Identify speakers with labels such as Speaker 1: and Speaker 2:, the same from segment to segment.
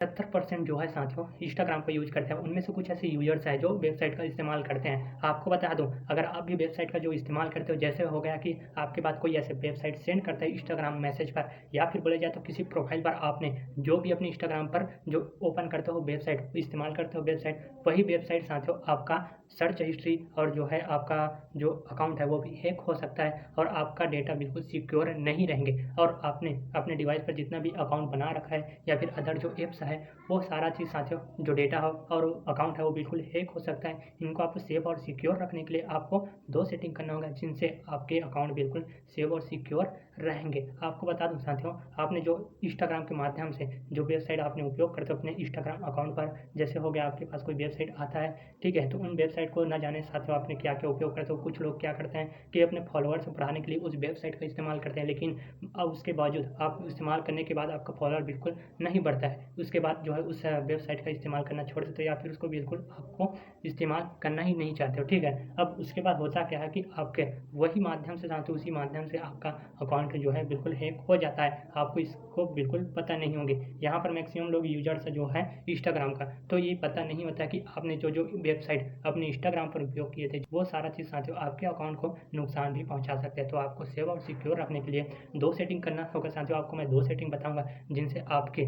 Speaker 1: 70% जो है साथियों इंस्टाग्राम का यूज़ करते हैं, उनमें से कुछ ऐसे यूज़र्स हैं जो वेबसाइट का इस्तेमाल करते हैं। आपको बता दूँ, अगर आप भी वेबसाइट का जो इस्तेमाल करते हो, जैसे हो गया कि आपके पास कोई ऐसे वेबसाइट सेंड करता है इंस्टाग्राम मैसेज पर, या फिर बोला जाए तो किसी प्रोफ़ाइल पर आपने जो भी अपने इंस्टाग्राम पर जो ओपन करते हो वेबसाइट, इस्तेमाल करते हो वेबसाइट, वही वेबसाइट साथियों आपका सर्च हिस्ट्री और जो है आपका जो अकाउंट है वो भी हैक हो सकता है और आपका डेटा बिल्कुल सिक्योर नहीं रहेंगे। और आपने अपने डिवाइस पर जितना भी अकाउंट बना रखा है या फिर अदर जो ऐप्स है, वो सारा चीज़ साथियों जो डेटा हो और अकाउंट है वो बिल्कुल हैक हो सकता है। इनको आपको सेफ और सिक्योर रखने के लिए आपको 2 सेटिंग करना होगा, जिनसे आपके अकाउंट बिल्कुल सेफ और सिक्योर रहेंगे। आपको बता दूँ साथियों, आपने जो इंस्टाग्राम के माध्यम से जो वेबसाइट आपने उपयोग करते हो अपने इंस्टाग्राम अकाउंट पर, जैसे हो गया आपके पास कोई वेबसाइट आता है, ठीक है? तो उन वेबसाइट को ना जाने साथियों आपने क्या-क्या उपयोग करते हो। कुछ लोग क्या करते हैं कि अपने फॉलोअर्स बढ़ाने के लिए उस वेबसाइट का इस्तेमाल करते हैं, लेकिन अब उसके बावजूद आप इस्तेमाल करने के बाद आपका फॉलोअर बिल्कुल नहीं बढ़ता है। उसके बाद जो है उस वेबसाइट का इस्तेमाल करना छोड़ देते हो या फिर उसको बिल्कुल आपको इस्तेमाल करना ही नहीं चाहते हो, ठीक है? अब उसके बाद होता क्या है कि आपके वही माध्यम से साथियों उसी माध्यम से आपका अकाउंट जो है बिल्कुल हैक हो जाता है। आपको इसको बिल्कुल पता नहीं होंगे। यहाँ पर मैक्सिमम लोग यूज़र्स जो है इंस्टाग्राम का, तो ये पता नहीं होता कि आपने जो वेबसाइट अपने इंस्टाग्राम पर उपयोग किए थे, वो सारा चीज़ साथियों आपके अकाउंट को नुकसान भी पहुँचा सकते हैं। तो आपको सेव और सिक्योर रखने के लिए 2 सेटिंग करना होगा साथियों। आपको मैं 2 सेटिंग बताऊँगा, जिनसे आपके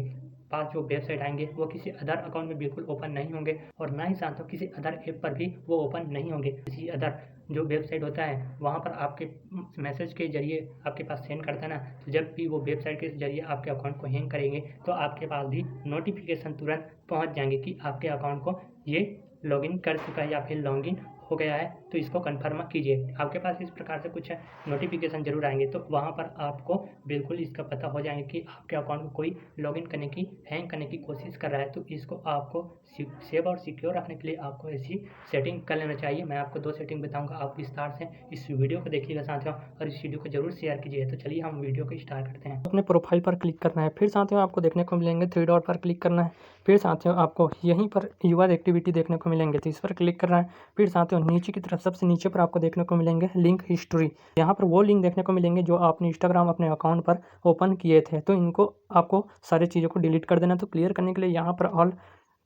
Speaker 1: पास जो वेबसाइट आएँगे वो किसी अदर अकाउंट में बिल्कुल ओपन नहीं होंगे और ना ही साथियों किसी अदर ऐप पर भी वो ओपन नहीं होंगे। किसी अदर जो वेबसाइट होता है वहाँ पर आपके मैसेज के ज़रिए आपके पास सेंड करता है ना, तो जब भी वो वेबसाइट के ज़रिए आपके अकाउंट को हैक करेंगे तो आपके पास भी नोटिफ़िकेशन तुरंत पहुँच जाएँगे कि आपके अकाउंट को ये लॉगिन कर चुका है या फिर लॉगिन हो गया है, तो इसको कन्फर्म कीजिए। आपके पास इस प्रकार से कुछ नोटिफ़िकेशन ज़रूर आएँगे, तो वहाँ पर आपको बिल्कुल इसका पता हो जाएगा कि आपके अकाउंट को कोई लॉगिन करने की, हैक करने की कोशिश कर रहा है। तो इसको आपको सेव और सिक्योर रखने के लिए आपको ऐसी सेटिंग कर लेना चाहिए। मैं आपको 2 सेटिंग बताऊँगा, आप विस्तार से इस वीडियो को देखिएगा साथियों और इस वीडियो को ज़रूर शेयर कीजिए। तो चलिए हम वीडियो को स्टार्ट करते हैं।
Speaker 2: अपने प्रोफाइल पर क्लिक करना है, फिर साथियों आपको देखने को मिलेंगे 3 डॉट पर क्लिक करना है, फिर साथियों आपको यहीं पर यूआर एक्टिविटी देखने को मिलेंगे, तो इस पर क्लिक करना है। फिर साथियों नीचे की तरफ सबसे नीचे पर आपको देखने को मिलेंगे लिंक हिस्ट्री। यहाँ पर वो लिंक देखने को मिलेंगे जो आपने इंस्टाग्राम अपने अकाउंट पर ओपन किए थे, तो इनको आपको सारी चीज़ों को डिलीट कर देना है। तो क्लियर करने के लिए यहाँ पर ऑल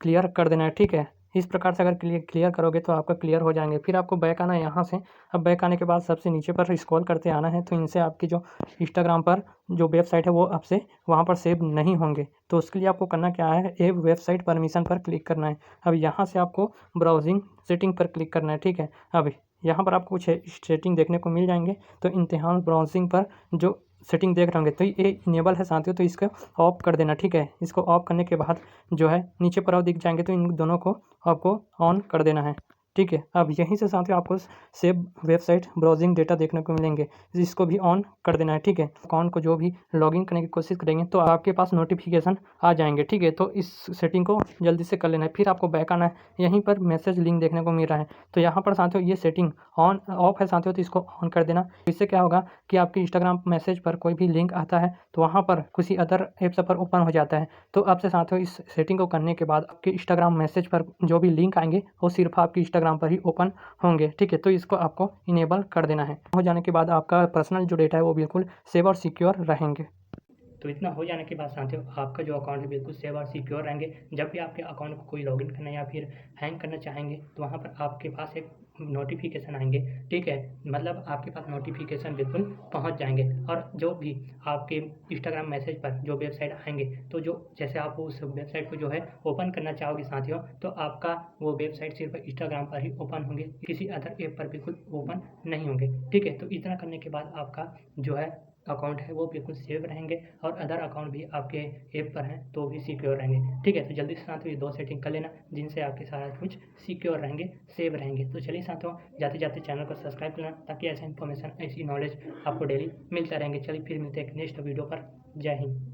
Speaker 2: क्लियर कर देना है, ठीक है? इस प्रकार से अगर क्लियर करोगे तो आपका क्लियर हो जाएँगे। फिर आपको बैक आना है यहाँ से। अब बैक आने के बाद सबसे नीचे पर स्क्रॉल करते आना है, तो इनसे आपकी जो इंस्टाग्राम पर जो वेबसाइट है वो आपसे वहाँ पर सेव नहीं होंगे। तो उसके लिए आपको करना क्या है, ऐप वेबसाइट परमिशन पर क्लिक करना है। अब यहाँ से आपको ब्राउज़िंग सेटिंग पर क्लिक करना है, ठीक है? अब यहाँ पर आपको कुछ सेटिंग देखने को मिल जाएँगे, तो इंतहा ब्राउज़िंग पर जो सेटिंग देख रहे होंगे तो ये इनेबल है साथियों, तो इसको ऑफ कर देना, ठीक है? इसको ऑफ करने के बाद जो है नीचे पर और दिख जाएँगे, तो इन दोनों को आपको ऑन कर देना है, ठीक है? अब यहीं से साथियों आपको सेव वेबसाइट ब्राउज़िंग डेटा देखने को मिलेंगे, इसको भी ऑन कर देना है, ठीक है? अकाउंट को जो भी लॉगिन करने की कोशिश करेंगे तो आपके पास नोटिफ़िकेशन आ जाएँगे, ठीक है? तो इस सेटिंग को जल्दी से कर लेना है। फिर आपको बैक आना है, यहीं पर मैसेज लिंक देखने को मिल रहा है, तो यहाँ पर साथियों ये सेटिंग ऑन ऑफ है साथियों, तो इसको ऑन कर देना। इससे क्या होगा कि आपके इंस्टाग्राम मैसेज पर कोई भी लिंक आता है तो वहाँ पर किसी अदर ऐप्स पर ओपन हो जाता है। तो आपसे साथियों इस सेटिंग को करने के बाद आपके इंस्टाग्राम मैसेज पर जो भी लिंक आएँगे वो सिर्फ़ आपके इंस्टाग्राम पर ही ओपन होंगे, ठीक है? तो इसको आपको इनेबल कर देना है। हो जाने के बाद आपका पर्सनल जो डेटा है वो बिल्कुल सेव और सिक्योर रहेंगे।
Speaker 1: तो इतना हो जाने के बाद साथियों आपका जो अकाउंट है बिल्कुल सेव और सिक्योर रहेंगे। जब भी आपके अकाउंट को कोई लॉगिन करना या फिर हैंग करना चाहेंगे, तो वहाँ पर आपके पास एक नोटिफ़िकेशन आएँगे, ठीक है? मतलब आपके पास नोटिफ़िकेशन बिल्कुल पहुँच जाएँगे और जो भी आपके इंस्टाग्राम मैसेज पर जो वेबसाइट आएँगे, तो जो जैसे आप उस वेबसाइट को जो है ओपन करना चाहोगे साथियों, तो आपका वो वेबसाइट सिर्फ़ इंस्टाग्राम पर ही ओपन होंगे, किसी अदर ऐप पर बिल्कुल ओपन नहीं होंगे, ठीक है? तो इतना करने के बाद आपका जो है अकाउंट है वो बिल्कुल सेव रहेंगे और अदर अकाउंट भी आपके ऐप पर हैं तो भी सिक्योर रहेंगे, ठीक है? तो जल्दी से साथियों ये 2 सेटिंग कर लेना, जिनसे आपके सारा कुछ सिक्योर रहेंगे, सेव रहेंगे। तो चलिए साथियों जाते-जाते चैनल को सब्सक्राइब कर लेना, ताकि ऐसा इन्फॉर्मेशन, ऐसी नॉलेज आपको डेली मिलता रहेंगे। चलिए फिर मिलते हैं एक नेक्स्ट वीडियो पर। जय हिंद।